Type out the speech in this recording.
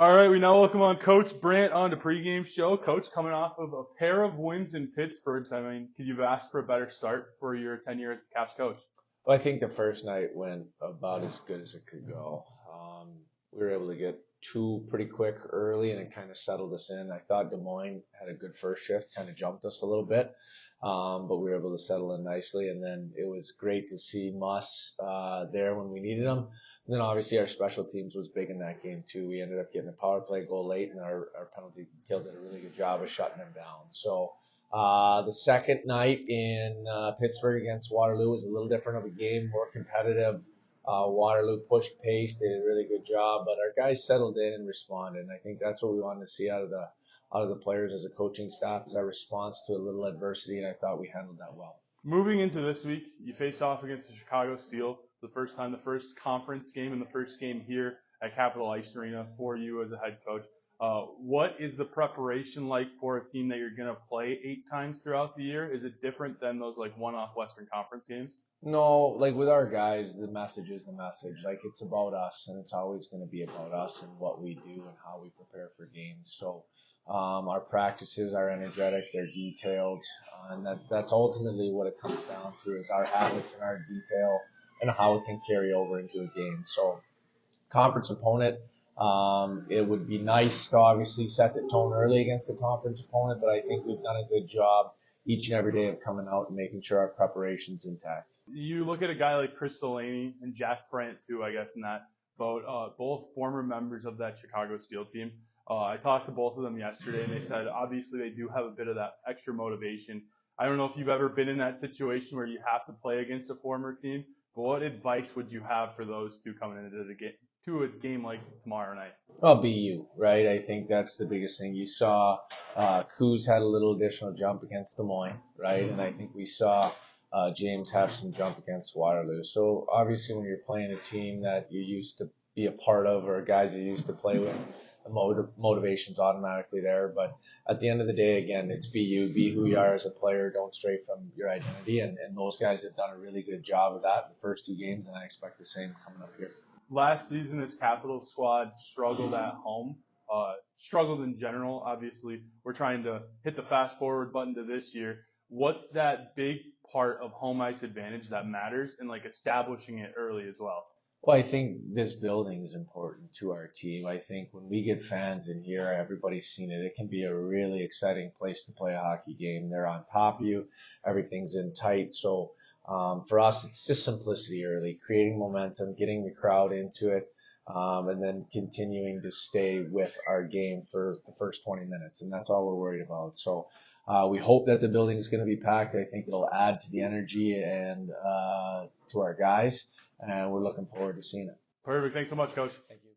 All right, we now welcome on Coach Brandt on the pregame show. Coach, coming off of a pair of wins in Pittsburgh, so, I mean, could you have asked for a better start for your tenure as the Caps coach? Well, I think the first night went about as good as it could go. We were able to get two pretty quick early, and it kind of settled us in. I thought Des Moines had a good first shift, kind of jumped us a little bit, but we were able to settle in nicely. And then it was great to see Muss there when we needed him. And then obviously our special teams was big in that game too. We ended up getting a power play goal late, and our penalty kill did a really good job of shutting them down. So the second night in Pittsburgh against Waterloo was a little different of a game, more competitive. Waterloo pushed pace, they did a really good job, but our guys settled in and responded. And I think that's what we wanted to see out of the players as a coaching staff, is our response to a little adversity, and I thought we handled that well. Moving into this week, you face off against the Chicago Steel for the first time, the first conference game and the first game here at Capitol Ice Arena for you as a head coach. What is the preparation like for a team that you're going to play 8 times throughout the year? Is it different than those like one-off Western Conference games? No, like with our guys, the message is the message. Like, it's about us, and it's always going to be about us and what we do and how we prepare for games. So our practices are energetic, they're detailed, and that's ultimately what it comes down to, is our habits and our detail and how it can carry over into a game. So conference opponent, it would be nice to obviously set the tone early against the conference opponent, but I think we've done a good job each and every day of coming out and making sure our preparation's intact. You look at a guy like Chris Delaney and Jack Brandt too, I guess, in that boat, both former members of that Chicago Steel team. I talked to both of them yesterday, and they said obviously they do have a bit of that extra motivation. I don't know if you've ever been in that situation where you have to play against a former team, but what advice would you have for those two coming into a game like tomorrow night? Well, be you, right? I think that's the biggest thing. You saw Coos had a little additional jump against Des Moines, right? And I think we saw James have some jump against Waterloo. So obviously when you're playing a team that you used to be a part of, or guys you used to play with, the motivation's automatically there. But at the end of the day, again, it's be you, be who you are as a player. Don't stray from your identity. And those guys have done a really good job of that in the first 2 games, and I expect the same coming up here. Last season, this Capital squad struggled at home, struggled in general. Obviously, we're trying to hit the fast forward button to this year. What's that big part of home ice advantage that matters, and like establishing it early as well? Well, I think this building is important to our team. I think when we get fans in here, everybody's seen it. It can be a really exciting place to play a hockey game. They're on top of you. Everything's in tight. So for us, it's just simplicity early, creating momentum, getting the crowd into it, and then continuing to stay with our game for the first 20 minutes. And that's all we're worried about. So we hope that the building is going to be packed. I think it'll add to the energy and to our guys, and we're looking forward to seeing it. Perfect. Thanks so much, Coach. Thank you.